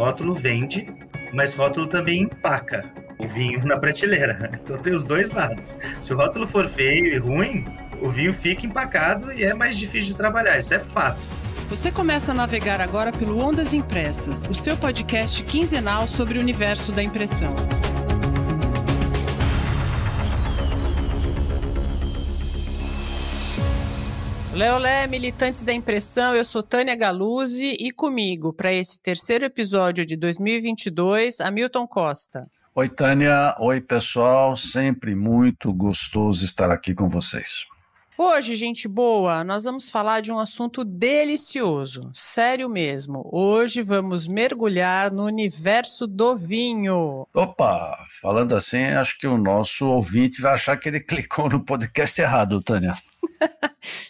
Rótulo vende, mas rótulo também empaca o vinho na prateleira. Então tem os dois lados. Se o rótulo for feio e ruim, o vinho fica empacado e é mais difícil de trabalhar. Isso é fato. Você começa a navegar agora pelo Ondas Impressas, o seu podcast quinzenal sobre o universo da impressão. Olé, militantes da impressão, eu sou Tânia Galuzzi e comigo, para esse terceiro episódio de 2022, Hamilton Costa. Oi, Tânia. Oi, pessoal. Sempre muito gostoso estar aqui com vocês. Hoje, gente boa, nós vamos falar de um assunto delicioso, sério mesmo. Hoje vamos mergulhar no universo do vinho. Opa, falando assim, acho que o nosso ouvinte vai achar que ele clicou no podcast errado, Tânia.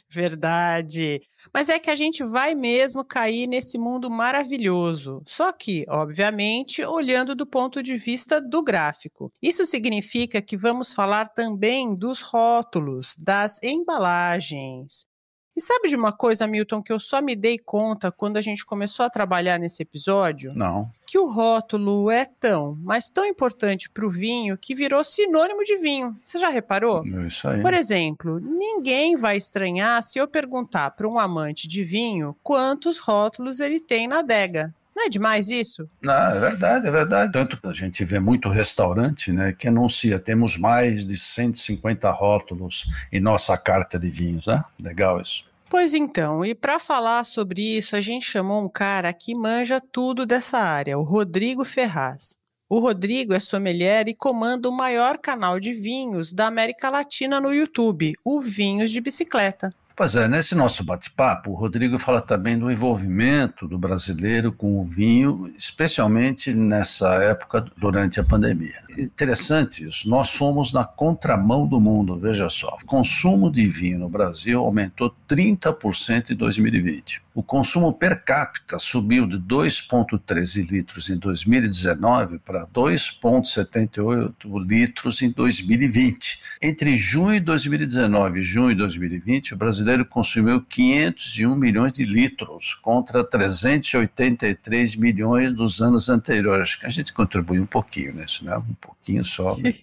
Verdade. Mas é que a gente vai mesmo cair nesse mundo maravilhoso. Só que, obviamente, olhando do ponto de vista do gráfico. Isso significa que vamos falar também dos rótulos, das embalagens. E sabe de uma coisa, Milton, que eu só me dei conta quando a gente começou a trabalhar nesse episódio? Não. Que o rótulo é tão, mas tão importante para o vinho que virou sinônimo de vinho. Você já reparou? Isso aí. Por exemplo, ninguém vai estranhar se eu perguntar para um amante de vinho quantos rótulos ele tem na adega. Não é demais isso? Não, é verdade. Tanto que a gente vê muito restaurante, né, que anuncia, temos mais de 150 rótulos em nossa carta de vinhos, né? Legal isso. Pois então, e para falar sobre isso, a gente chamou um cara que manja tudo dessa área, o Rodrigo Ferraz. O Rodrigo é sommelier e comanda o maior canal de vinhos da América Latina no YouTube, o Vinhos de Bicicleta. Pois é, nesse nosso bate-papo, o Rodrigo fala também do envolvimento do brasileiro com o vinho, especialmente nessa época durante a pandemia. Interessante isso, nós somos na contramão do mundo, veja só. O consumo de vinho no Brasil aumentou 30% em 2020. O consumo per capita subiu de 2,13 litros em 2019 para 2,78 litros em 2020. Entre junho de 2019 e junho de 2020, o brasileiro consumiu 501 milhões de litros contra 383 milhões dos anos anteriores. Acho que a gente contribui um pouquinho nisso, né? Um pouquinho só. Né?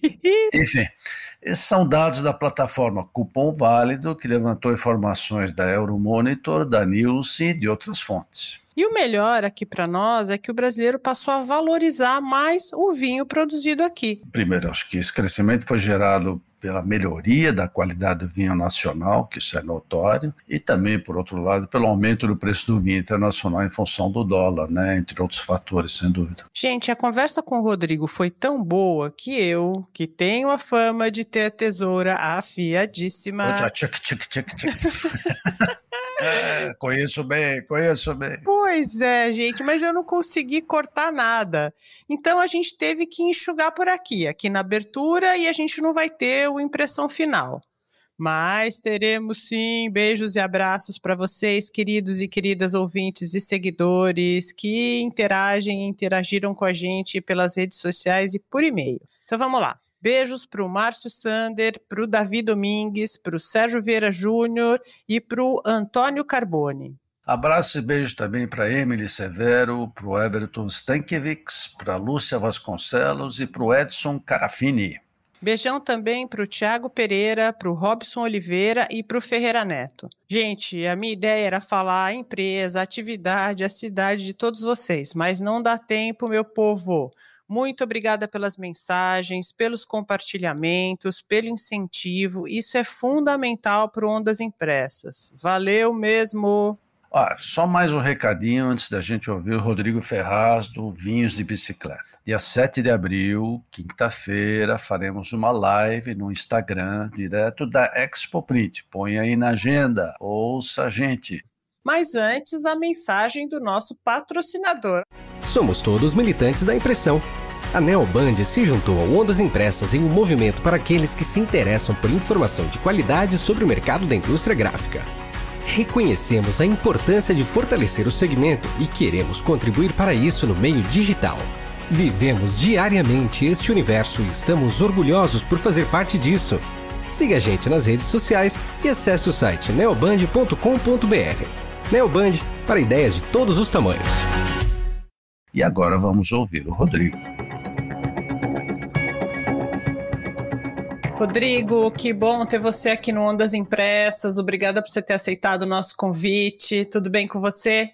Enfim, esses são dados da plataforma Cupom Válido, que levantou informações da Euromonitor, da Nielsen e de outras fontes. E o melhor aqui para nós é que o brasileiro passou a valorizar mais o vinho produzido aqui. Primeiro, acho que esse crescimento foi gerado pela melhoria da qualidade do vinho nacional, que isso é notório, e também, por outro lado, pelo aumento do preço do vinho internacional em função do dólar, né, entre outros fatores, sem dúvida. Gente, a conversa com o Rodrigo foi tão boa que eu, que tenho a fama de ter a tesoura afiadíssima... Conheço bem. Pois é, gente, mas eu não consegui cortar nada. Então a gente teve que enxugar por aqui na abertura, e a gente não vai ter o impressão final. Mas teremos sim beijos e abraços para vocês, queridos e queridas ouvintes e seguidores que interagiram com a gente pelas redes sociais e por e-mail. Então vamos lá. Beijos para o Márcio Sander, para o Davi Domingues, para o Sérgio Vieira Júnior e para o Antônio Carboni. Abraço e beijo também para Emily Severo, para o Everton Stankiewicz, para a Lúcia Vasconcelos e para o Edson Carafini. Beijão também para o Thiago Pereira, para o Robson Oliveira e para o Ferreira Neto. Gente, a minha ideia era falar a empresa, a atividade, a cidade de todos vocês, mas não dá tempo, meu povo. Muito obrigada pelas mensagens, pelos compartilhamentos, pelo incentivo. Isso é fundamental para o Ondas Impressas. Valeu mesmo! Só mais um recadinho antes da gente ouvir o Rodrigo Ferraz do Vinhos de Bicicleta. Dia 7 de abril, quinta-feira, faremos uma live no Instagram, direto da Expo Print. Põe aí na agenda, ouça a gente. Mas antes, a mensagem do nosso patrocinador. Somos todos militantes da impressão. A Neoband se juntou ao Ondas Impressas em um movimento para aqueles que se interessam por informação de qualidade sobre o mercado da indústria gráfica. Reconhecemos a importância de fortalecer o segmento e queremos contribuir para isso no meio digital. Vivemos diariamente este universo e estamos orgulhosos por fazer parte disso. Siga a gente nas redes sociais e acesse o site neoband.com.br. Neoband, para ideias de todos os tamanhos. E agora vamos ouvir o Rodrigo. Rodrigo, que bom ter você aqui no Ondas Impressas. Obrigada por você ter aceitado o nosso convite. Tudo bem com você?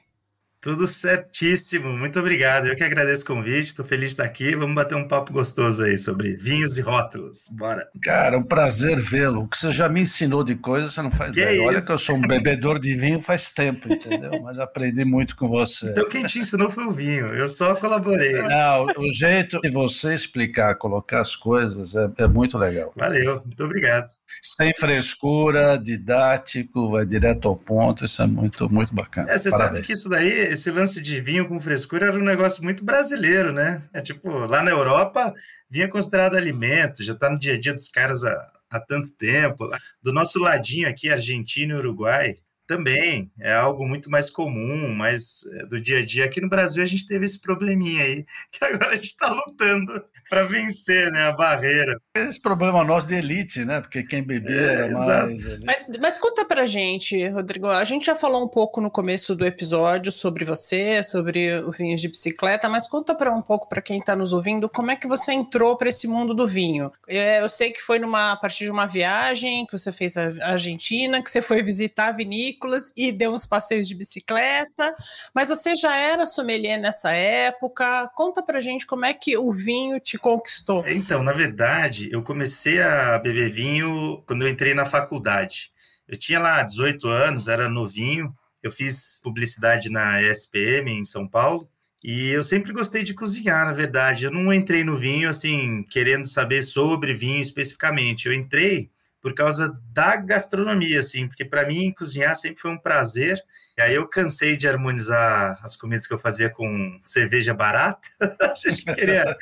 Tudo certíssimo, muito obrigado. Eu que agradeço o convite, estou feliz de estar aqui. Vamos bater um papo gostoso aí sobre vinhos e rótulos. Bora. Cara, um prazer vê-lo. O que você já me ensinou de coisas, você não faz ideia. Olha que eu sou um bebedor de vinho faz tempo, entendeu? Mas aprendi muito com você. Então quem te ensinou foi o vinho, eu só colaborei. Não, o jeito de você explicar, colocar as coisas é muito legal. Valeu, muito obrigado. Sem frescura, didático, vai direto ao ponto, isso é muito, muito bacana. Você sabe que isso daí, esse lance de vinho com frescura era um negócio muito brasileiro, né? É tipo, lá na Europa, vinho é considerado alimento, já está no dia a dia dos caras há tanto tempo. Do nosso ladinho aqui, Argentina e Uruguai, também é algo muito mais comum, mas do dia a dia. Aqui no Brasil a gente teve esse probleminha aí, que agora a gente está lutando para vencer, né, a barreira. Esse problema nosso de elite, né? Porque quem bebia era mais... Mas conta pra gente, Rodrigo, a gente já falou um pouco no começo do episódio sobre você, sobre o vinho de bicicleta, mas conta um pouco para quem está nos ouvindo, como é que você entrou para esse mundo do vinho? Eu sei que foi a partir de uma viagem que você fez à Argentina, que você foi visitar vinícolas e deu uns passeios de bicicleta, mas você já era sommelier nessa época. Conta pra gente como é que o vinho te conquistou. Então, na verdade, eu comecei a beber vinho quando eu entrei na faculdade. Eu tinha lá 18 anos, era novinho, eu fiz publicidade na ESPM em São Paulo, e eu sempre gostei de cozinhar, na verdade. Eu não entrei no vinho, assim, querendo saber sobre vinho especificamente. Eu entrei por causa da gastronomia, assim, porque para mim cozinhar sempre foi um prazer. E aí eu cansei de harmonizar as comidas que eu fazia com cerveja barata. A gente queria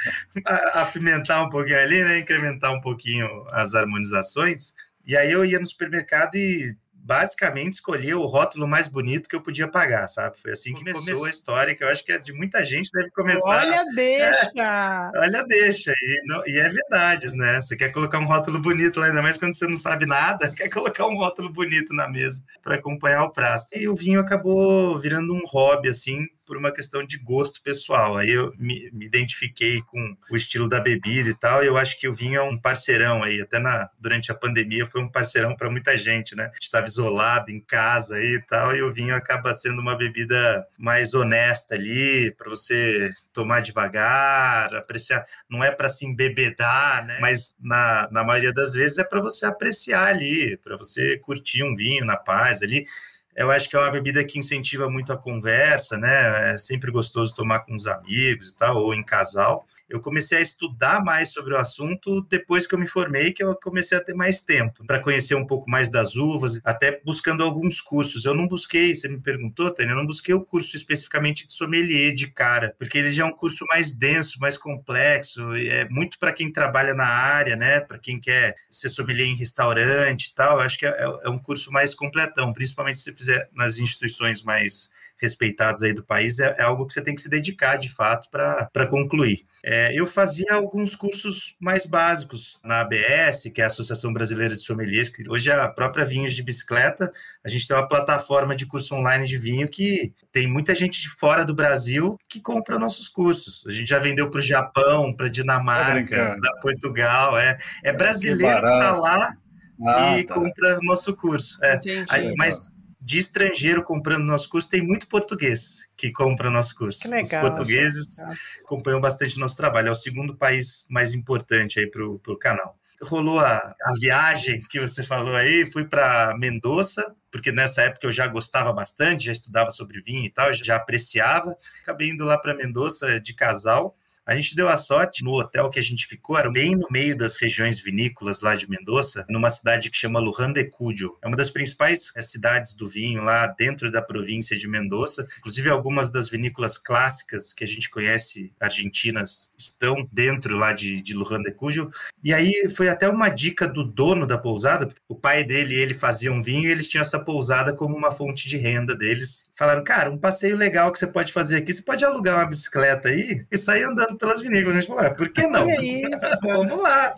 apimentar um pouquinho ali, né? Incrementar um pouquinho as harmonizações. E aí eu ia no supermercado e basicamente escolhia o rótulo mais bonito que eu podia pagar, sabe? Foi assim que começou a história, que eu acho que é de muita gente, deve começar... Olha, deixa! Olha, deixa. E é verdade, né? Você quer colocar um rótulo bonito lá, ainda mais quando você não sabe nada, quer colocar um rótulo bonito na mesa para acompanhar o prato. E o vinho acabou virando um hobby, assim, por uma questão de gosto pessoal. Aí eu me identifiquei com o estilo da bebida e tal, e eu acho que o vinho é um parceirão aí, até durante a pandemia foi um parceirão para muita gente, né? Estava isolado em casa aí e tal, e o vinho acaba sendo uma bebida mais honesta ali, para você tomar devagar, apreciar. Não é para se embebedar, né? Mas na maioria das vezes é para você apreciar ali, para você curtir um vinho na paz ali. Eu acho que é uma bebida que incentiva muito a conversa, né? É sempre gostoso tomar com os amigos e tal, ou em casal. Eu comecei a estudar mais sobre o assunto depois que eu me formei, que eu comecei a ter mais tempo para conhecer um pouco mais das uvas, até buscando alguns cursos. Eu não busquei, você me perguntou, Tânia, eu não busquei o curso especificamente de sommelier de cara, porque ele já é um curso mais denso, mais complexo, e é muito para quem trabalha na área, né? Para quem quer ser sommelier em restaurante e tal. Eu acho que é um curso mais completão, principalmente se você fizer nas instituições mais respeitados aí do país, é algo que você tem que se dedicar, de fato, para concluir. Eu fazia alguns cursos mais básicos na ABS, que é a Associação Brasileira de Sommeliers, que hoje é a própria Vinhos de Bicicleta. A gente tem uma plataforma de curso online de vinho que tem muita gente de fora do Brasil que compra nossos cursos. A gente já vendeu para o Japão, para a Dinamarca, para Portugal. É brasileiro que está lá e compra nosso curso. Mas de estrangeiro comprando nosso curso, tem muito português que compra nosso curso. Que legal, os portugueses acompanham bastante o nosso trabalho. É o segundo país mais importante aí para o canal. Rolou a viagem que você falou aí, fui para Mendoza, porque nessa época eu já gostava bastante, já estudava sobre vinho e tal, já apreciava. Acabei indo lá para Mendoza de casal. A gente deu a sorte, no hotel que a gente ficou, era bem no meio das regiões vinícolas lá de Mendoza, numa cidade que chama Luján de Cuyo. É uma das principais cidades do vinho lá dentro da província de Mendoza. Inclusive, algumas das vinícolas clássicas que a gente conhece, argentinas, estão dentro lá de Luján de Cuyo. E aí foi até uma dica do dono da pousada. O pai dele, ele fazia um vinho e eles tinham essa pousada como uma fonte de renda deles. Falaram, cara, um passeio legal que você pode fazer aqui, você pode alugar uma bicicleta aí e sair andando pelas vinícolas. A gente falou, por que não? Vamos lá.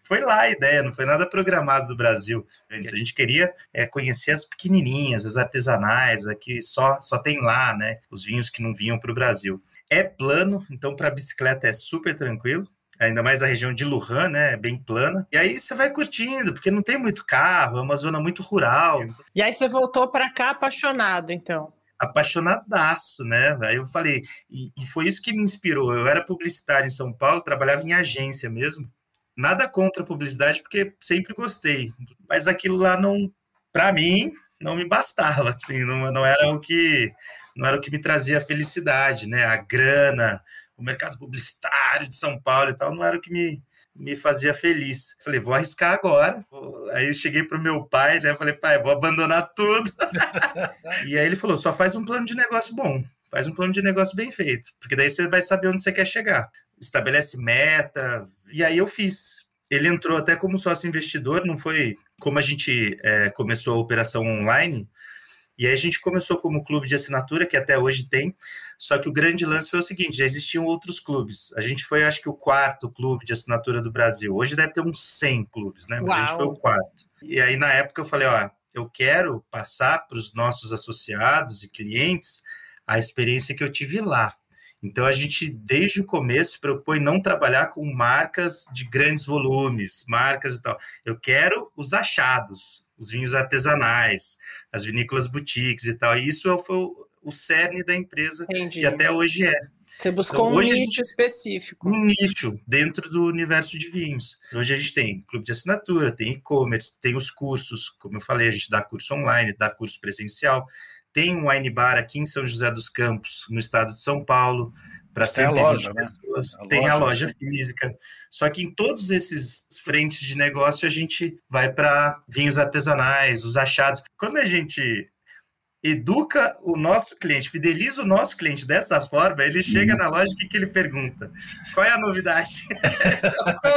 Foi lá a ideia, não foi nada programado do Brasil. A gente queria conhecer as pequenininhas, as artesanais, que só tem lá, né? Os vinhos que não vinham para o Brasil. é plano, então para bicicleta é super tranquilo. Ainda mais a região de Lujan, né? É bem plana. E aí você vai curtindo, porque não tem muito carro, é uma zona muito rural. E aí você voltou para cá apaixonado, então? Apaixonadaço, né? Aí eu falei, e foi isso que me inspirou. Eu era publicitário em São Paulo, trabalhava em agência mesmo. Nada contra a publicidade, porque sempre gostei. Mas aquilo lá não, para mim, não me bastava, assim, não era o que me trazia felicidade, né? A grana, o mercado publicitário de São Paulo e tal, não era o que me fazia feliz. Falei, vou arriscar agora. Aí cheguei pro meu pai, né? Falei, pai, vou abandonar tudo. E aí ele falou, só faz um plano de negócio bom, faz um plano de negócio bem feito, porque daí você vai saber onde você quer chegar. Estabelece meta, e aí eu fiz. Ele entrou até como sócio investidor, não foi como a gente começou a operação online, e aí a gente começou como clube de assinatura, que até hoje tem, só que o grande lance foi o seguinte, já existiam outros clubes. A gente foi, acho que, o 4º clube de assinatura do Brasil. Hoje deve ter uns 100 clubes, né? Mas a gente foi o 4º. E aí, na época, eu falei, ó, eu quero passar para os nossos associados e clientes a experiência que eu tive lá. Então, a gente, desde o começo, se preocupou em não trabalhar com marcas de grandes volumes, marcas e tal. Eu quero os achados, os vinhos artesanais, as vinícolas boutiques e tal. E isso foi o cerne da empresa. Entendi. E até hoje é. Você buscou então, um nicho específico. Um nicho dentro do universo de vinhos. Hoje a gente tem clube de assinatura, tem e-commerce, tem os cursos. Como eu falei, a gente dá curso online, dá curso presencial. Tem um wine bar aqui em São José dos Campos, no estado de São Paulo, para 120 pessoas. Tem a loja física. Só que em todos esses frentes de negócio, a gente vai para vinhos artesanais, os achados. Quando a gente educa o nosso cliente, fideliza o nosso cliente dessa forma, ele chega na loja, o que ele pergunta? Qual é a novidade?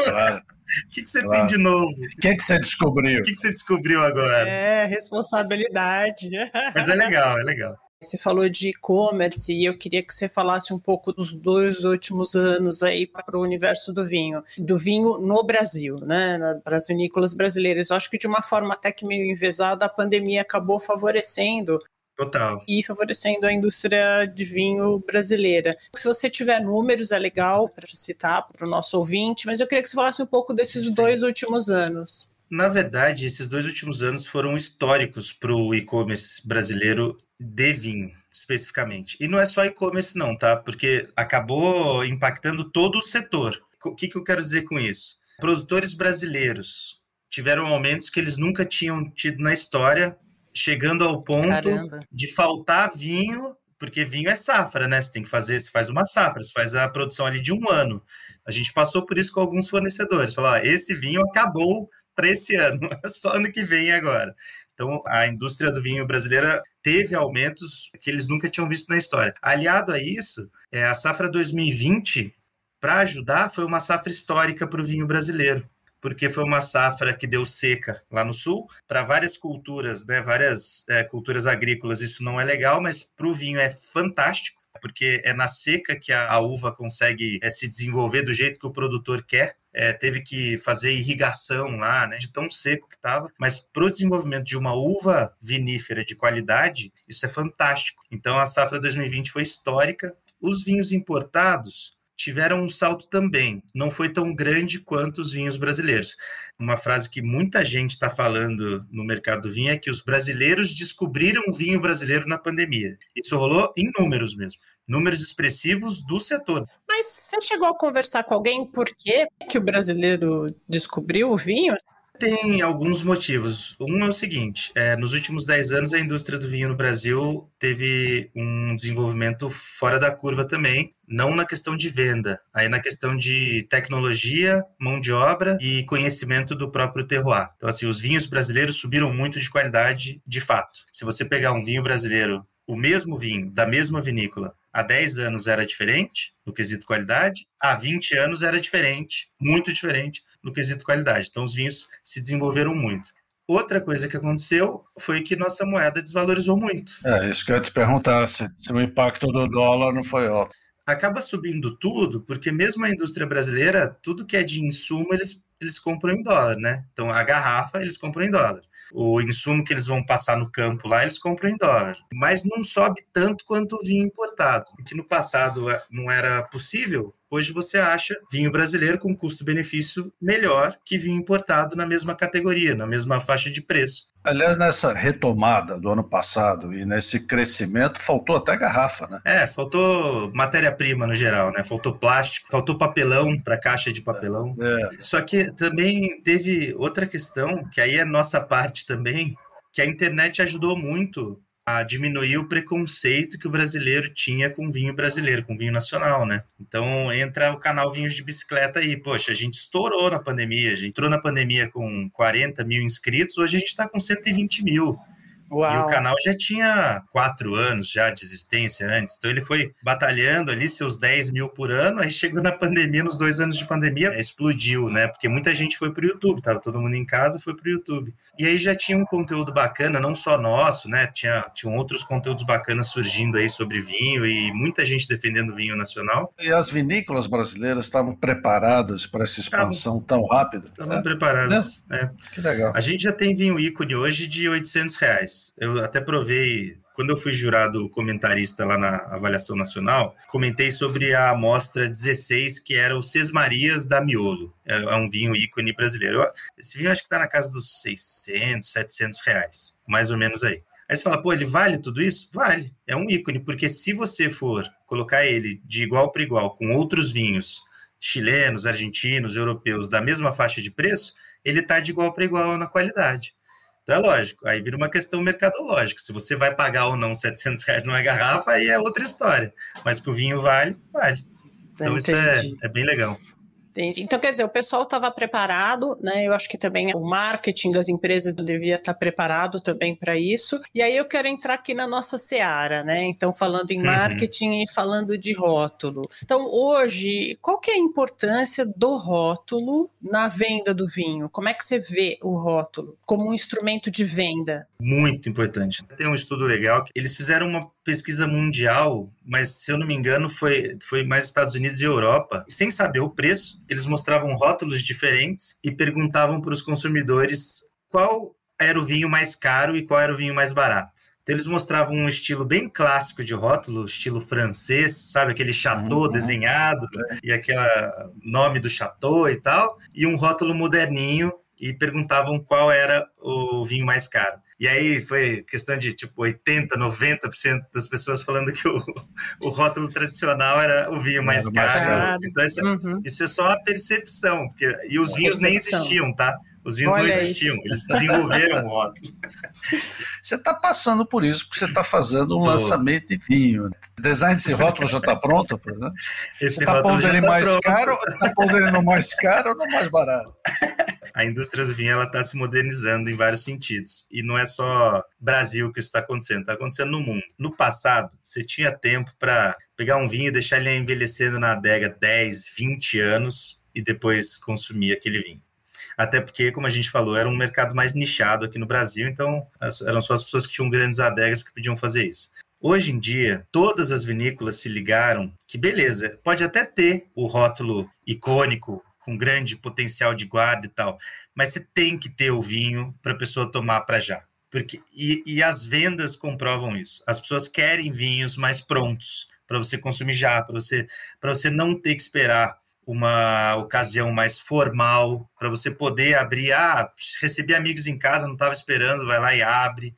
Claro. O que você tem de novo? O que você descobriu? O que você descobriu agora? Responsabilidade. Mas é legal, é legal. Você falou de e-commerce e eu queria que você falasse um pouco dos 2 últimos anos aí para o universo do vinho no Brasil, né, para as vinícolas brasileiras. Eu acho que de uma forma até que meio envesada, a pandemia acabou favorecendo. Total. E favorecendo a indústria de vinho brasileira. Se você tiver números, é legal para citar para o nosso ouvinte, mas eu queria que você falasse um pouco desses 2 últimos anos. Na verdade, esses 2 últimos anos foram históricos para o e-commerce brasileiro de vinho, especificamente. E não é só e-commerce não, tá? Porque acabou impactando todo o setor. O que eu quero dizer com isso? Produtores brasileiros tiveram aumentos que eles nunca tinham tido na história, chegando ao ponto de faltar vinho, porque vinho é safra, né? Você faz uma safra, você faz a produção ali de 1 ano. A gente passou por isso com alguns fornecedores. Falou, ó, esse vinho acabou para esse ano, só ano que vem agora. Então, a indústria do vinho brasileira teve aumentos que eles nunca tinham visto na história. Aliado a isso, a safra 2020, para ajudar, foi uma safra histórica para o vinho brasileiro, porque foi uma safra que deu seca lá no sul, para várias culturas, né, várias culturas agrícolas, isso não é legal, mas para o vinho é fantástico, porque é na seca que a uva consegue se desenvolver do jeito que o produtor quer. Teve que fazer irrigação lá, né, de tão seco que estava, mas para o desenvolvimento de uma uva vinífera de qualidade, isso é fantástico. Então, a safra 2020 foi histórica. Os vinhos importados tiveram um salto também, não foi tão grande quanto os vinhos brasileiros. Uma frase que muita gente está falando no mercado do vinho é que os brasileiros descobriram o vinho brasileiro na pandemia. Isso rolou em números mesmo. Números expressivos do setor. Mas você chegou a conversar com alguém por que o brasileiro descobriu o vinho? Tem alguns motivos. Um é o seguinte, nos últimos 10 anos a indústria do vinho no Brasil teve um desenvolvimento fora da curva também, não na questão de venda, aí na questão de tecnologia, mão de obra e conhecimento do próprio terroir. Então, assim, os vinhos brasileiros subiram muito de qualidade, de fato. Se você pegar um vinho brasileiro, o mesmo vinho, da mesma vinícola, há 10 anos era diferente no quesito qualidade, há 20 anos era diferente, muito diferente no quesito qualidade. Então, os vinhos se desenvolveram muito. Outra coisa que aconteceu foi que nossa moeda desvalorizou muito. Isso que eu ia te perguntar, se o impacto do dólar não foi alto. Acaba subindo tudo, porque mesmo a indústria brasileira, tudo que é de insumo, eles compram em dólar, né? Então, a garrafa, eles compram em dólar. O insumo que eles vão passar no campo lá, eles compram em dólar. Mas não sobe tanto quanto o vinho importado, que no passado não era possível. Hoje você acha vinho brasileiro com custo-benefício melhor que vinho importado na mesma categoria, na mesma faixa de preço. Aliás, nessa retomada do ano passado e nesse crescimento, faltou até garrafa, né? Faltou matéria-prima no geral, né? Faltou plástico, faltou papelão para caixa de papelão. Só que também teve outra questão, que aí é nossa parte também, que a internet ajudou muito a diminuir o preconceito que o brasileiro tinha com vinho brasileiro, com vinho nacional, né? Então entra o canal Vinhos de Bicicleta aí. Poxa, a gente estourou na pandemia, a gente entrou na pandemia com 40 mil inscritos, hoje a gente está com 120 mil. Uau. E o canal já tinha 4 anos já de existência antes, então ele foi batalhando ali seus 10 mil por ano, aí chegou na pandemia, nos 2 anos de pandemia, explodiu, né? Porque muita gente foi pro YouTube, tava todo mundo em casa, foi pro YouTube. E aí já tinha um conteúdo bacana, não só nosso, né? Tinham outros conteúdos bacanas surgindo aí sobre vinho e muita gente defendendo vinho nacional. E as vinícolas brasileiras estavam preparadas para essa expansão tão rápida? Estavam preparadas, Que legal. A gente já tem vinho ícone hoje de R$800. Eu até provei, quando eu fui jurado comentarista lá na Avaliação Nacional, comentei sobre a amostra 16, que era o Sesmarias da Miolo. É um vinho ícone brasileiro. Esse vinho acho que está na casa dos R$600, R$700, mais ou menos aí. Aí você fala, pô, ele vale tudo isso? Vale, é um ícone, porque se você for colocar ele de igual para igual com outros vinhos chilenos, argentinos, europeus, da mesma faixa de preço, ele está de igual para igual na qualidade. Então é lógico, aí vira uma questão mercadológica. Se você vai pagar ou não R$700 numa garrafa, aí é outra história. Mas que o vinho vale. Então isso é bem legal. Entendi. Então, quer dizer, o pessoal estava preparado, né? Eu acho que também o marketing das empresas devia estar preparado também para isso. E aí eu quero entrar aqui na nossa seara, né? Então, falando em marketing e falando de rótulo. Então, hoje, qual que é a importância do rótulo na venda do vinho? Como é que você vê o rótulo como um instrumento de venda? Muito importante. Tem um estudo legal, eles fizeram uma pesquisa mundial, mas se eu não me engano foi mais Estados Unidos e Europa. E sem saber o preço, eles mostravam rótulos diferentes e perguntavam para os consumidores qual era o vinho mais caro e qual era o vinho mais barato. Então eles mostravam um estilo bem clássico de rótulo, estilo francês, sabe? Aquele chateau desenhado e aquele nome do chateau e tal, e um rótulo moderninho e perguntavam qual era o vinho mais caro. E aí foi questão de tipo 80%, 90% das pessoas falando que o rótulo tradicional era o vinho mais caro. Então isso é só a percepção, e os vinhos nem existiam, tá? Os vinhos não existiam, eles desenvolveram o rótulo. Você está passando por isso, porque você está fazendo um lançamento de vinho. O design desse rótulo já está pronto? Né? Você está pondo ele mais caro, ou está pondo ele no mais caro ou no mais barato? A indústria do vinho está se modernizando em vários sentidos. E não é só Brasil que isso está acontecendo no mundo. No passado, você tinha tempo para pegar um vinho e deixar ele envelhecendo na adega 10, 20 anos e depois consumir aquele vinho. Até porque, como a gente falou, era um mercado mais nichado aqui no Brasil, então eram só as pessoas que tinham grandes adegas que podiam fazer isso. Hoje em dia, todas as vinícolas se ligaram que, beleza, pode até ter o rótulo icônico, com grande potencial de guarda e tal, mas você tem que ter o vinho para a pessoa tomar para já. E as vendas comprovam isso. As pessoas querem vinhos mais prontos para você consumir já, para você não ter que esperar uma ocasião mais formal, para você poder abrir, receber amigos em casa, não estava esperando, vai lá e abre.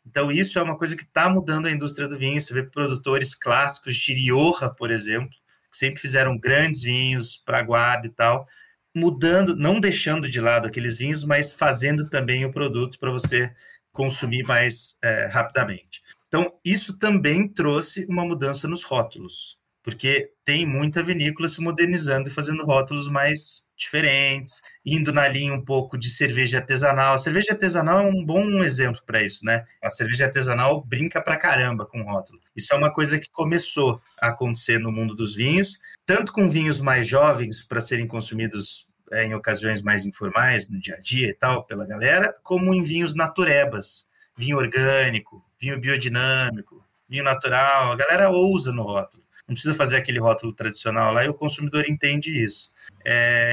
Então isso é uma coisa que está mudando a indústria do vinho. Você vê produtores clássicos de Rioja, por exemplo, que sempre fizeram grandes vinhos para guarda e tal, mudando, não deixando de lado aqueles vinhos, mas fazendo também o produto para você consumir mais rapidamente. Então isso também trouxe uma mudança nos rótulos, porque tem muita vinícola se modernizando e fazendo rótulos mais diferentes, indo na linha um pouco de cerveja artesanal. A cerveja artesanal é um bom exemplo para isso, né? A cerveja artesanal brinca pra caramba com o rótulo. Isso é uma coisa que começou a acontecer no mundo dos vinhos, tanto com vinhos mais jovens para serem consumidos em ocasiões mais informais, no dia a dia e tal, pela galera, como em vinhos naturebas, vinho orgânico, vinho biodinâmico, vinho natural. A galera ousa no rótulo. Não precisa fazer aquele rótulo tradicional lá e o consumidor entende isso.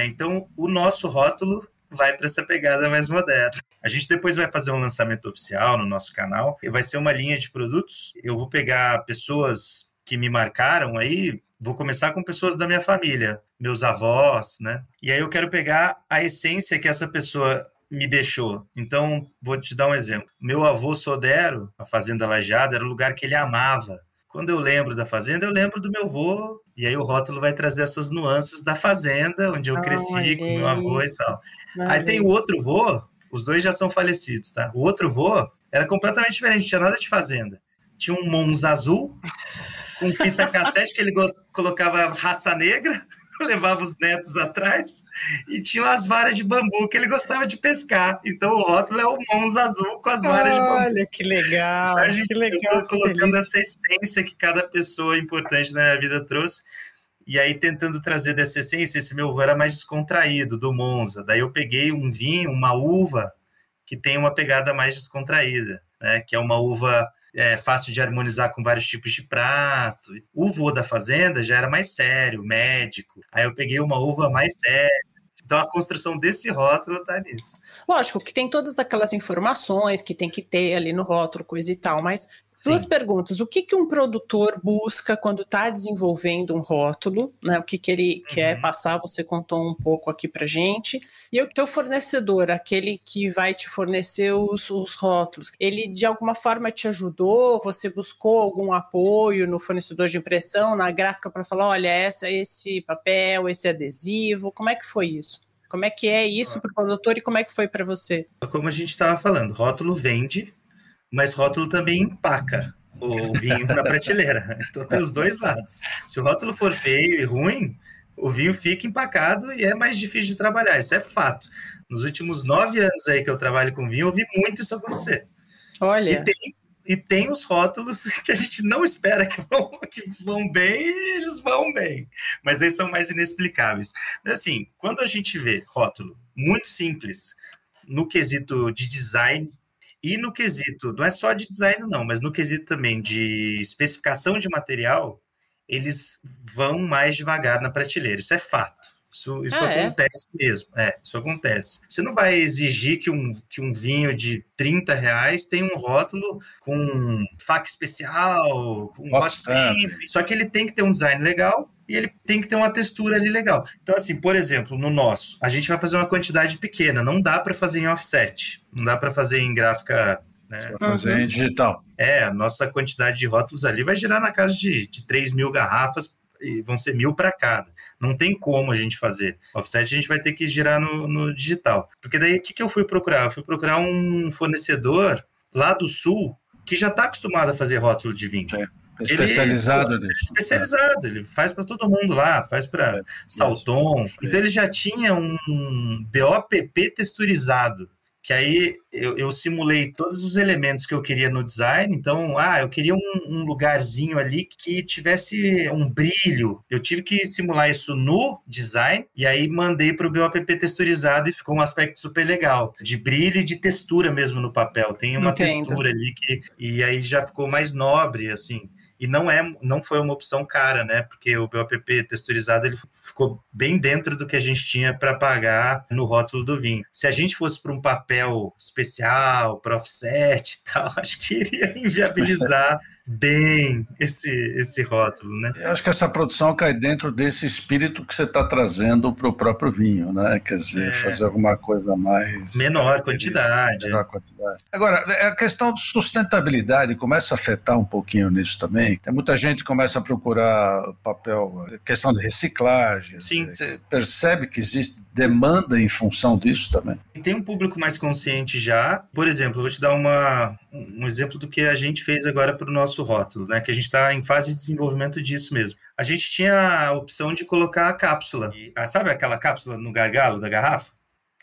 Então, o nosso rótulo vai para essa pegada mais moderna. A gente depois vai fazer um lançamento oficial no nosso canal, e vai ser uma linha de produtos. Eu vou pegar pessoas que me marcaram aí, vou começar com pessoas da minha família, meus avós, né? E aí eu quero pegar a essência que essa pessoa me deixou. Então, vou te dar um exemplo. Meu avô Sodero, a Fazenda Lajeada, era o lugar que ele amava. Quando eu lembro da fazenda, eu lembro do meu avô, e aí o rótulo vai trazer essas nuances da fazenda, onde eu cresci com meu avô e tal. Aí tem o outro vô, os dois já são falecidos, tá? O outro vô era completamente diferente, não tinha nada de fazenda. Tinha um Monza azul, com fita cassete, que ele colocava raça negra, levava os netos atrás, e tinha as varas de bambu que ele gostava de pescar. Então o rótulo é o Monza azul com as varas de bambu. Olha, que legal, que legal. Eu tô colocando essa essência que cada pessoa importante na minha vida trouxe, e aí tentando trazer dessa essência. Esse meu avô era mais descontraído, do Monza. Daí eu peguei um vinho, uma uva, que tem uma pegada mais descontraída, né? Que é uma uva fácil de harmonizar com vários tipos de prato. O vô da fazenda já era mais sério, médico. Aí eu peguei uma uva mais séria. Então a construção desse rótulo tá nisso. Lógico que tem todas aquelas informações que tem que ter ali no rótulo, coisa e tal, mas duas perguntas. O que um produtor busca quando está desenvolvendo um rótulo, né? O que ele quer passar, você contou um pouco aqui pra gente. E o teu fornecedor, aquele que vai te fornecer os rótulos, ele de alguma forma te ajudou? Você buscou algum apoio no fornecedor de impressão, na gráfica, para falar, olha, esse papel, esse adesivo, como é que foi isso? Como é que é isso para o produtor e como é que foi para você? Como a gente estava falando, rótulo vende, mas rótulo também empaca o vinho na prateleira. Então tem os dois lados. Se o rótulo for feio e ruim, o vinho fica empacado e é mais difícil de trabalhar. Isso é fato. Nos últimos 9 anos aí que eu trabalho com vinho, eu vi muito isso acontecer. Olha. E tem os rótulos que a gente não espera que vão bem, e eles vão bem. Mas eles são mais inexplicáveis. Mas assim, quando a gente vê rótulo muito simples, no quesito de design, e no quesito, não é só de design não, mas no quesito também de especificação de material, eles vão mais devagar na prateleira. Isso é fato. Isso acontece mesmo. Isso acontece. Você não vai exigir que um vinho de R$30 tenha um rótulo com faca especial, com hot-stamp. Só que ele tem que ter um design legal e ele tem que ter uma textura ali legal. Então, assim, por exemplo, no nosso, a gente vai fazer uma quantidade pequena. Não dá para fazer em offset. Não dá para fazer em gráfica... Né? Vai fazer em digital. A nossa quantidade de rótulos ali vai girar na casa de 3.000 garrafas, e vão ser 1.000 para cada. Não tem como a gente fazer. Offset a gente vai ter que girar no digital. Porque daí, o que eu fui procurar? Eu fui procurar um fornecedor lá do Sul que já está acostumado a fazer rótulo de vinho. Especializado nisso. Especializado. Ele faz para todo mundo lá, faz para Salton. Então, ele já tinha um BOPP texturizado. Que aí eu simulei todos os elementos que eu queria no design. Então, eu queria um lugarzinho ali que tivesse um brilho. Eu tive que simular isso no design e aí mandei para o BOPP texturizado e ficou um aspecto super legal, de brilho e de textura mesmo no papel. Tem uma textura ali e aí já ficou mais nobre, assim. E não foi uma opção cara, né? Porque o BOPP texturizado ele ficou bem dentro do que a gente tinha para pagar no rótulo do vinho. Se a gente fosse para um papel especial, para offset e tal, acho que iria inviabilizar bem esse rótulo, né? Eu acho que essa produção cai dentro desse espírito que você está trazendo para o próprio vinho, né? Quer dizer, fazer alguma coisa mais... Menor quantidade. Agora, a questão de sustentabilidade começa a afetar um pouquinho nisso também. Tem muita gente que começa a procurar papel, questão de reciclagem. Sim. Você percebe que existe demanda em função disso também? Tem um público mais consciente já. Por exemplo, eu vou te dar um exemplo do que a gente fez agora para o nosso rótulo, né? Que a gente está em fase de desenvolvimento disso mesmo. A gente tinha a opção de colocar a cápsula. Sabe aquela cápsula no gargalo da garrafa?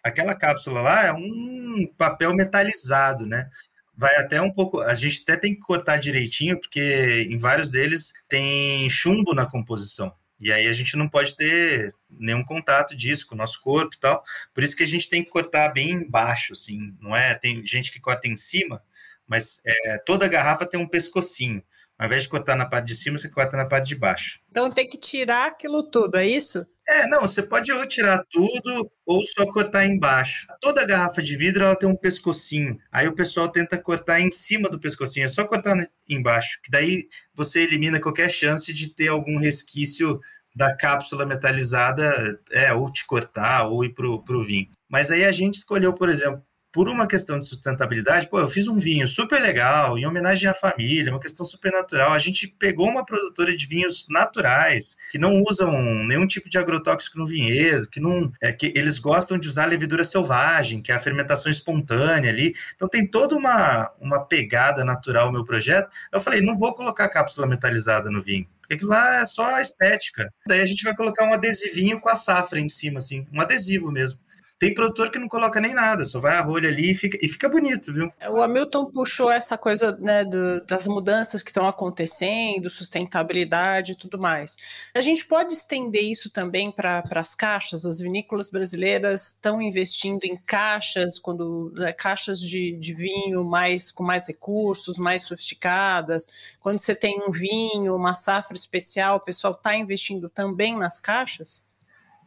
Aquela cápsula lá é um papel metalizado, né? Vai até um pouco... A gente até tem que cortar direitinho, porque em vários deles tem chumbo na composição. E aí a gente não pode ter nenhum contato disso com o nosso corpo e tal. Por isso que a gente tem que cortar bem embaixo, assim. Não é? Tem gente que corta em cima, mas toda garrafa tem um pescocinho. Ao invés de cortar na parte de cima, você corta na parte de baixo. Então tem que tirar aquilo tudo, é isso? Não, você pode ou tirar tudo ou só cortar embaixo. Toda garrafa de vidro ela tem um pescocinho. Aí o pessoal tenta cortar em cima do pescocinho, é só cortar embaixo, que daí você elimina qualquer chance de ter algum resquício da cápsula metalizada, ou te cortar ou ir pro vinho. Mas aí a gente escolheu, por exemplo, por uma questão de sustentabilidade, eu fiz um vinho super legal, em homenagem à família, uma questão super natural. A gente pegou uma produtora de vinhos naturais, que não usam nenhum tipo de agrotóxico no vinhedo, que eles gostam de usar levedura selvagem, que é a fermentação espontânea ali. Então tem toda uma pegada natural no meu projeto. Eu falei, não vou colocar cápsula metalizada no vinho, porque aquilo lá é só a estética. Daí a gente vai colocar um adesivinho com a safra em cima, assim, um adesivo mesmo. Tem produtor que não coloca nem nada, só vai a rolha ali e fica bonito, viu? O Hamilton puxou essa coisa, né, das mudanças que estão acontecendo, sustentabilidade e tudo mais. A gente pode estender isso também para as caixas? As vinícolas brasileiras estão investindo em caixas, caixas de vinho com mais recursos, mais sofisticadas. Quando você tem um vinho, uma safra especial, o pessoal está investindo também nas caixas?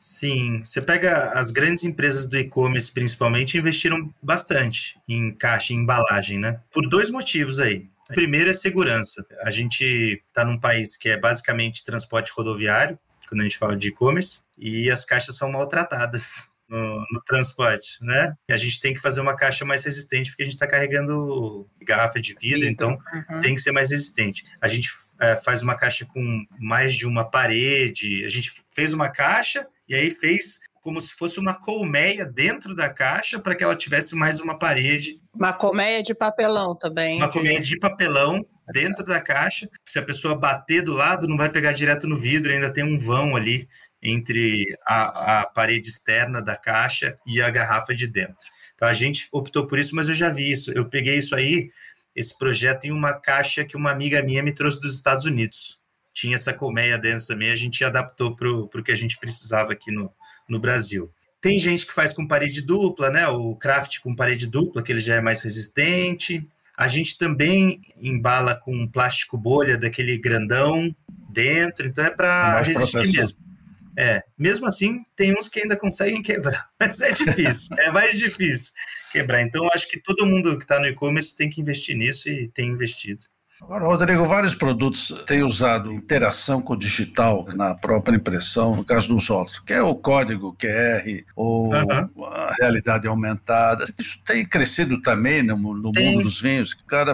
Sim, você pega as grandes empresas do e-commerce, principalmente, investiram bastante em caixa, em embalagem, né? Por 2 motivos aí. O primeiro é segurança. A gente está num país que é basicamente transporte rodoviário, quando a gente fala de e-commerce, e as caixas são maltratadas no transporte, né? E a gente tem que fazer uma caixa mais resistente, porque a gente está carregando garrafa de vidro, então tem que ser mais resistente. A gente faz uma caixa com mais de uma parede, a gente fez uma caixa e aí fez como se fosse uma colmeia dentro da caixa para que ela tivesse mais uma parede. Uma colmeia de papelão também. Uma colmeia de papelão dentro da caixa. Se a pessoa bater do lado, não vai pegar direto no vidro, ainda tem um vão ali entre a parede externa da caixa e a garrafa de dentro. Então a gente optou por isso, mas eu já vi isso. Eu peguei isso aí, esse projeto, em uma caixa que uma amiga minha me trouxe dos Estados Unidos. Tinha essa colmeia dentro também, a gente adaptou para o que a gente precisava aqui no Brasil. Tem gente que faz com parede dupla, né? O craft com parede dupla, que ele já é mais resistente. A gente também embala com plástico bolha daquele grandão dentro, então é para resistir mesmo. Mesmo assim, tem uns que ainda conseguem quebrar, mas é difícil, é mais difícil quebrar. Então, eu acho que todo mundo que está no e-commerce tem que investir nisso e tem investido. Agora, Rodrigo, vários produtos têm usado interação com o digital na própria impressão, no caso dos rótulos, que é o código QR ou a realidade aumentada. Isso tem crescido também no mundo dos vinhos, que o cara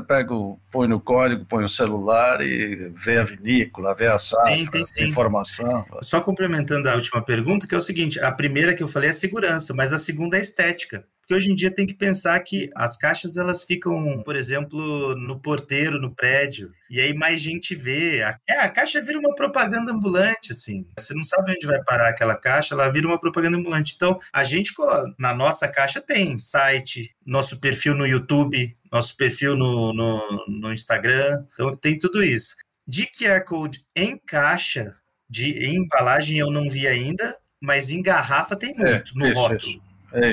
põe no código, põe o celular e vê a vinícola, vê a safra, tem informação. Só complementando a última pergunta, que é o seguinte, a primeira que eu falei é segurança, mas a segunda é estética. Porque hoje em dia tem que pensar que as caixas elas ficam, por exemplo, no porteiro, no prédio, e aí mais gente vê. A caixa vira uma propaganda ambulante, assim. Você não sabe onde vai parar aquela caixa, ela vira uma propaganda ambulante. Então, a gente, na nossa caixa, tem site, nosso perfil no YouTube, nosso perfil no Instagram, então tem tudo isso. De QR Code em caixa, em embalagem eu não vi ainda, mas em garrafa tem muito, no rótulo.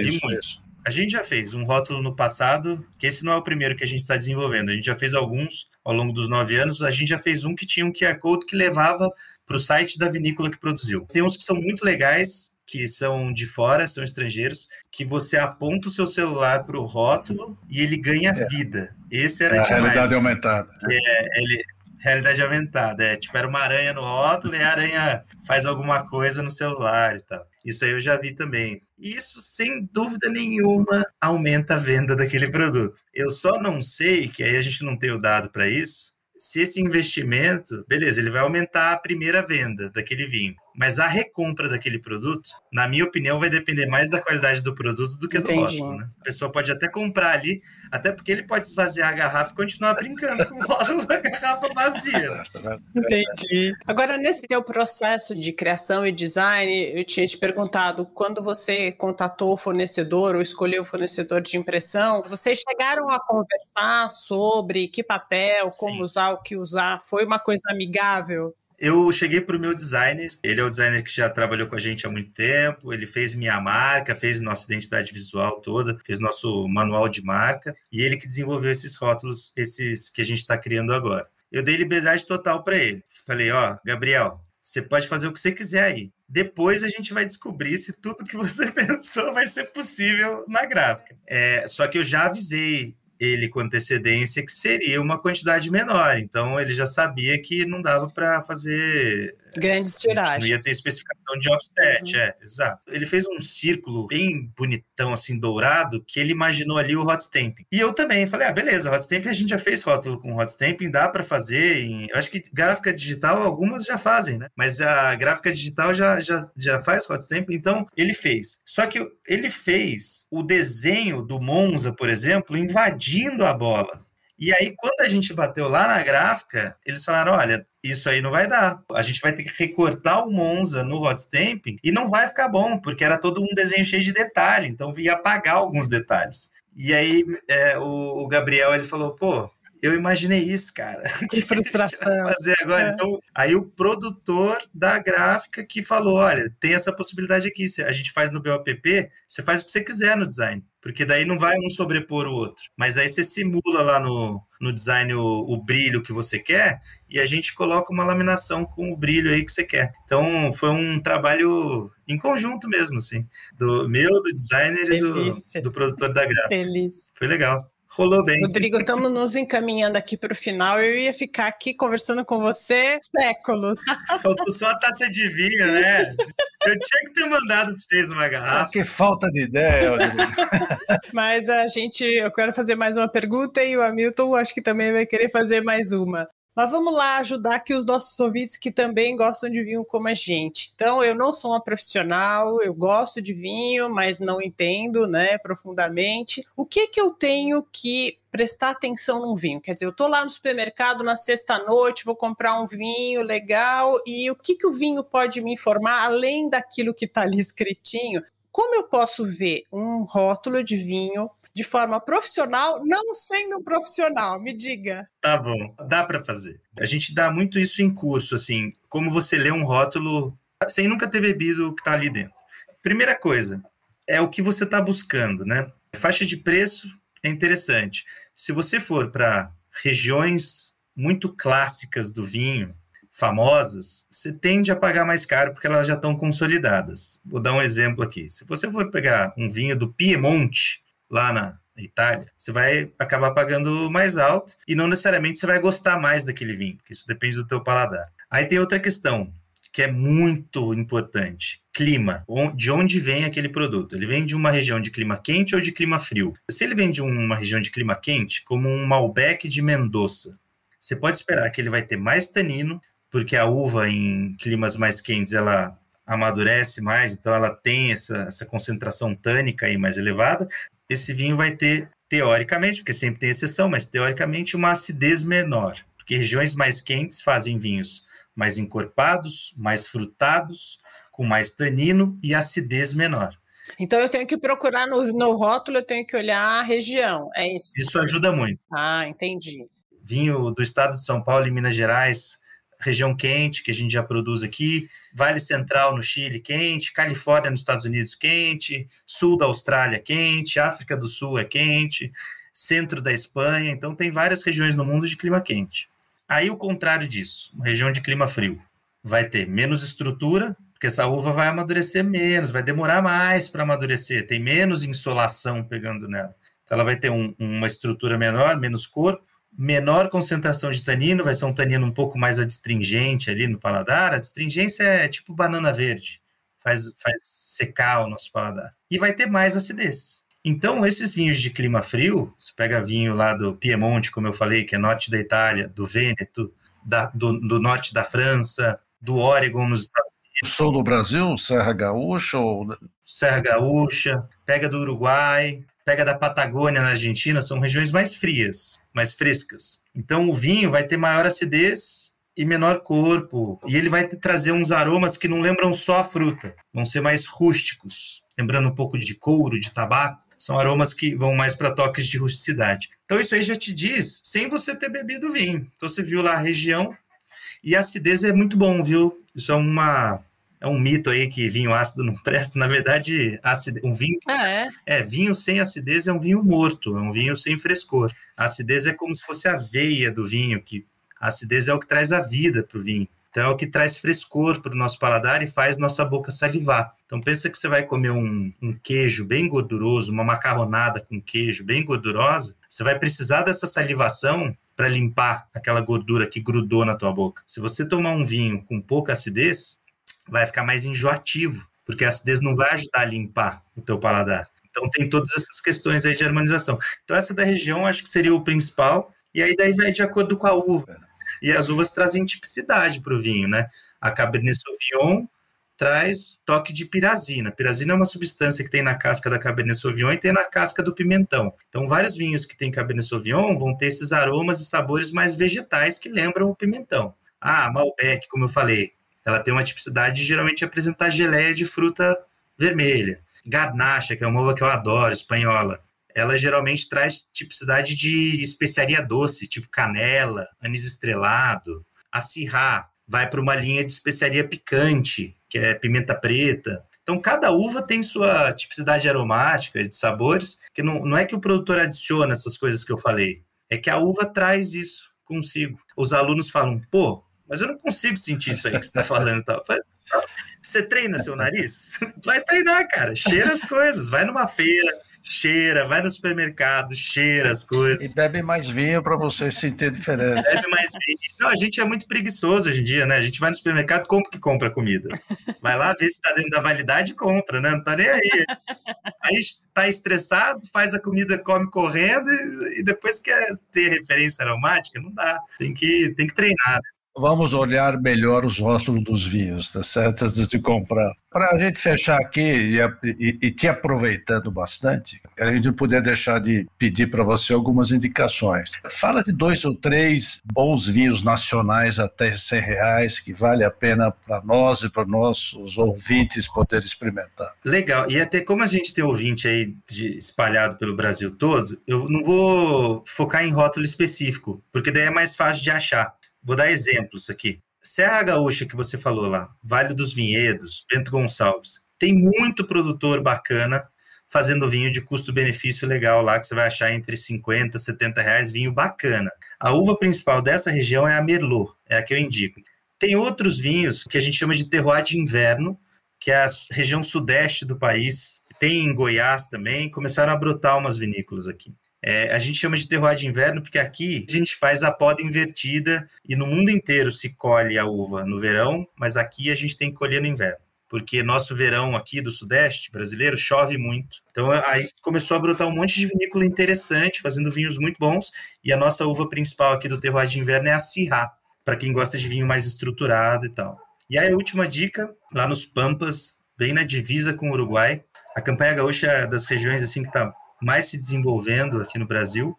Isso. A gente já fez um rótulo no passado, que esse não é o primeiro que a gente está desenvolvendo. A gente já fez alguns ao longo dos 9 anos. A gente já fez um que tinha um QR Code que levava para o site da vinícola que produziu. Tem uns que são muito legais, que são de fora, são estrangeiros, que você aponta o seu celular para o rótulo e ele ganha vida. Esse era demais. Realidade aumentada. Realidade aumentada. Era uma aranha no rótulo e a aranha faz alguma coisa no celular e tal. Isso aí eu já vi também. Isso, sem dúvida nenhuma, aumenta a venda daquele produto. Eu só não sei, que aí a gente não tem o dado para isso, se esse investimento, beleza, ele vai aumentar a primeira venda daquele vinho, mas a recompra daquele produto, na minha opinião, vai depender mais da qualidade do produto do que do rótulo, né? A pessoa pode até comprar ali, até porque ele pode esvaziar a garrafa e continuar brincando com o rótulo da garrafa vazia. Entendi. Agora, nesse teu processo de criação e design, eu tinha te perguntado, quando você contatou o fornecedor ou escolheu o fornecedor de impressão, vocês chegaram a conversar sobre que papel, como usar, o que usar? Foi uma coisa amigável? Eu cheguei para o meu designer, ele é o designer que já trabalhou com a gente há muito tempo, ele fez minha marca, fez nossa identidade visual toda, fez nosso manual de marca, e ele que desenvolveu esses rótulos, esses que a gente está criando agora. Eu dei liberdade total para ele. Falei, Gabriel, você pode fazer o que você quiser aí, Depois a gente vai descobrir se tudo que você pensou vai ser possível na gráfica. Só que eu já avisei ele com antecedência que seria uma quantidade menor. Então, ele já sabia que não dava para fazer... grandes tiragens. Não ia ter especificação de offset, exato. Ele fez um círculo bem bonitão, assim, dourado, que ele imaginou ali o hot stamping. E eu também falei, beleza, hot stamping a gente já fez rótulo com hot stamping, dá para fazer eu acho que gráfica digital, algumas já fazem, né? Mas a gráfica digital já faz hot stamping, então ele fez. Só que ele fez o desenho do Monza, por exemplo, invadindo a bola. E aí, quando a gente bateu lá na gráfica, eles falaram, olha, isso aí não vai dar. A gente vai ter que recortar o Monza no hot stamping e não vai ficar bom, porque era todo um desenho cheio de detalhe, então ia apagar alguns detalhes. E aí, o Gabriel, ele falou, pô, eu imaginei isso, cara. Que frustração. Fazer agora. Então, aí o produtor da gráfica que falou, olha, tem essa possibilidade aqui, a gente faz no BOPP, você faz o que você quiser no design, porque daí não vai um sobrepor o outro. Mas aí você simula lá no design o brilho que você quer e a gente coloca uma laminação com o brilho aí que você quer. Então, foi um trabalho em conjunto mesmo, assim, do designer e do produtor da gráfica. Delícia. Foi legal. Rolou bem. Rodrigo, estamos nos encaminhando aqui para o final. Eu ia ficar aqui conversando com você séculos. Faltou só a taça de vinho, né? Eu tinha que ter mandado para vocês uma garrafa. Que falta de ideia, Rodrigo. Mas eu quero fazer mais uma pergunta e o Hamilton acho que também vai querer fazer mais uma. Mas vamos lá ajudar aqui os nossos ouvintes que também gostam de vinho como a gente. Então, eu não sou uma profissional, eu gosto de vinho, mas não entendo, né, profundamente. O que eu tenho que prestar atenção num vinho? Quer dizer, eu estou lá no supermercado na sexta-noite, vou comprar um vinho legal, e o que o vinho pode me informar, além daquilo que está ali escritinho? Como eu posso ver um rótulo de vinho de forma profissional, não sendo um profissional? Me diga. Tá bom, dá para fazer. A gente dá muito isso em curso, assim, como você lê um rótulo sem nunca ter bebido o que está ali dentro. Primeira coisa, é o que você está buscando, né? Faixa de preço é interessante. Se você for para regiões muito clássicas do vinho, famosas, você tende a pagar mais caro porque elas já estão consolidadas. Vou dar um exemplo aqui. Se você for pegar um vinho do Piemonte, lá na Itália, você vai acabar pagando mais alto e não necessariamente você vai gostar mais daquele vinho, porque isso depende do teu paladar. Aí tem outra questão, que é muito importante. Clima. De onde vem aquele produto? Ele vem de uma região de clima quente ou de clima frio? Se ele vem de uma região de clima quente, como um Malbec de Mendoza, você pode esperar que ele vai ter mais tanino, porque a uva em climas mais quentes, ela amadurece mais, então ela tem essa concentração tânica aí mais elevada. Esse vinho vai ter, teoricamente, porque sempre tem exceção, mas teoricamente uma acidez menor, porque regiões mais quentes fazem vinhos mais encorpados, mais frutados, com mais tanino e acidez menor. Então eu tenho que procurar no rótulo, eu tenho que olhar a região, é isso? Isso ajuda muito. Ah, entendi. Vinho do estado de São Paulo e Minas Gerais, região quente, que a gente já produz aqui, Vale Central no Chile, quente, Califórnia nos Estados Unidos, quente, sul da Austrália, quente, África do Sul é quente, centro da Espanha, então tem várias regiões no mundo de clima quente. Aí o contrário disso, uma região de clima frio, vai ter menos estrutura, porque essa uva vai amadurecer menos, vai demorar mais para amadurecer, tem menos insolação pegando nela. Então ela vai ter uma estrutura menor, menos corpo, menor concentração de tanino, vai ser um tanino um pouco mais adstringente ali no paladar. A adstringência é tipo banana verde, faz secar o nosso paladar. E vai ter mais acidez. Então, esses vinhos de clima frio, você pega vinho lá do Piemonte, como eu falei, que é norte da Itália, do Vêneto, do norte da França, do Oregon nos Estados Unidos. Sul do Brasil, Serra Gaúcha? Serra Gaúcha, pega do Uruguai, pega da Patagônia na Argentina, são regiões mais frias, mais frescas. Então o vinho vai ter maior acidez e menor corpo, e ele vai trazer uns aromas que não lembram só a fruta, vão ser mais rústicos, lembrando um pouco de couro, de tabaco. São aromas que vão mais para toques de rusticidade. Então isso aí já te diz, sem você ter bebido o vinho. Então você viu lá a região, e a acidez é muito bom, viu? Isso é um mito aí que vinho ácido não presta. Na verdade, um vinho... vinho sem acidez é um vinho morto, é um vinho sem frescor. A acidez é como se fosse a veia do vinho, que a acidez é o que traz a vida para o vinho. Então é o que traz frescor para o nosso paladar e faz nossa boca salivar. Então pensa que você vai comer um queijo bem gorduroso, uma macarronada com queijo bem gordurosa, você vai precisar dessa salivação para limpar aquela gordura que grudou na tua boca. Se você tomar um vinho com pouca acidez, vai ficar mais enjoativo, porque a acidez não vai ajudar a limpar o teu paladar. Então tem todas essas questões aí de harmonização. Então essa da região acho que seria o principal, e aí daí vai de acordo com a uva. E as uvas trazem tipicidade para o vinho, né? A Cabernet Sauvignon traz toque de pirazina. Pirazina é uma substância que tem na casca da Cabernet Sauvignon e tem na casca do pimentão. Então, vários vinhos que tem Cabernet Sauvignon vão ter esses aromas e sabores mais vegetais que lembram o pimentão. A Malbec, como eu falei, ela tem uma tipicidade de geralmente apresentar geleia de fruta vermelha. Garnacha, que é uma uva que eu adoro, espanhola, ela geralmente traz tipicidade de especiaria doce, tipo canela, anis estrelado. A Syrah vai para uma linha de especiaria picante, que é pimenta preta. Então, cada uva tem sua tipicidade aromática, de sabores, que não é que o produtor adiciona essas coisas que eu falei, é que a uva traz isso consigo. Os alunos falam, pô, mas eu não consigo sentir isso aí que você está falando. Você treina seu nariz? Vai treinar, cara. Cheira as coisas. Vai numa feira, cheira, vai no supermercado, cheira as coisas. E bebe mais vinho para você sentir a diferença. Bebe mais vinho. Não, a gente é muito preguiçoso hoje em dia, né? A gente vai no supermercado, como que compra comida? Vai lá, vê se está dentro da validade e compra, né? Não tá nem aí. Aí tá estressado, faz a comida, come correndo e depois quer ter referência aromática, não dá. Tem que treinar. Vamos olhar melhor os rótulos dos vinhos, tá certo? Antes de comprar. Para a gente fechar aqui e te aproveitando bastante, a gente não poder deixar de pedir para você algumas indicações. Fala de 2 ou 3 bons vinhos nacionais até R$100 que vale a pena para nós e para nossos ouvintes poderem experimentar. Legal. E até como a gente tem ouvinte aí espalhado pelo Brasil todo, eu não vou focar em rótulo específico, porque daí é mais fácil de achar. Vou dar exemplos aqui. Serra Gaúcha, que você falou lá, Vale dos Vinhedos, Bento Gonçalves. Tem muito produtor bacana fazendo vinho de custo-benefício legal lá, que você vai achar entre R$50 e R$70, vinho bacana. A uva principal dessa região é a Merlot, é a que eu indico. Tem outros vinhos que a gente chama de terroir de inverno, que é a região sudeste do país. Tem em Goiás também, começaram a brotar umas vinícolas aqui. A gente chama de terroir de inverno porque aqui a gente faz a poda invertida e no mundo inteiro se colhe a uva no verão, mas aqui a gente tem que colher no inverno, porque nosso verão aqui do sudeste brasileiro chove muito. Então aí começou a brotar um monte de vinícola interessante, fazendo vinhos muito bons, e a nossa uva principal aqui do terroir de inverno é a Syrah, para quem gosta de vinho mais estruturado e tal. E aí a última dica, lá nos Pampas, bem na divisa com o Uruguai, a Campanha Gaúcha é das regiões assim que está mais se desenvolvendo aqui no Brasil,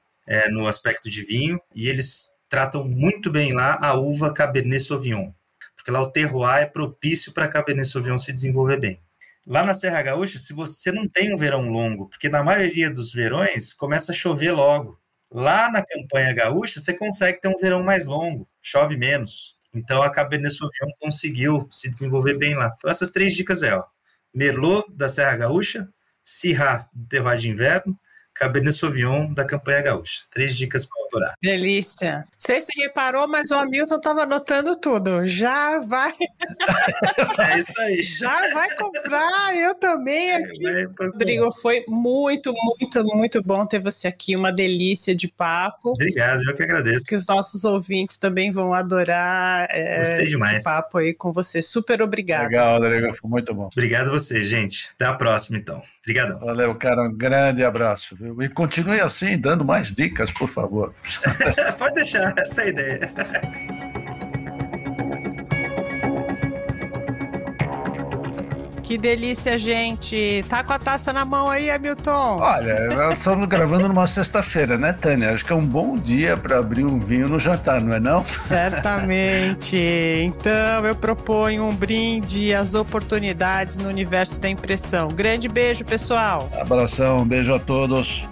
no aspecto de vinho, e eles tratam muito bem lá a uva Cabernet Sauvignon, porque lá o terroir é propício para a Cabernet Sauvignon se desenvolver bem. Lá na Serra Gaúcha, se você não tem um verão longo, porque na maioria dos verões começa a chover logo. Lá na Campanha Gaúcha, você consegue ter um verão mais longo, chove menos. Então a Cabernet Sauvignon conseguiu se desenvolver bem lá. Então essas 3 dicas Merlot da Serra Gaúcha, Syrah do terroir de inverno, Cabernet Sauvignon da Campanha Gaúcha. 3 dicas para autorar. Delícia. Não sei se reparou, mas o Hamilton estava anotando tudo. Já vai... É isso aí. Já vai comprar, eu também aqui. Rodrigo, foi muito, muito, muito bom ter você aqui. Uma delícia de papo. Obrigado, eu que agradeço. Que os nossos ouvintes também vão adorar Gostei demais. esse papo aí com você. Super obrigado. Legal, Rodrigo, foi muito bom. Obrigado a você, gente. Até a próxima, então. Obrigadão. Valeu, cara. Um grande abraço. Viu? E continue assim, dando mais dicas, por favor. Pode deixar, essa é a ideia. Que delícia, gente. Tá com a taça na mão aí, Hamilton? Olha, nós estamos gravando numa sexta-feira, né, Tânia? Acho que é um bom dia para abrir um vinho no jantar, não é não? Certamente. Então, eu proponho um brinde às oportunidades no universo da impressão. Grande beijo, pessoal. Abração, um beijo a todos.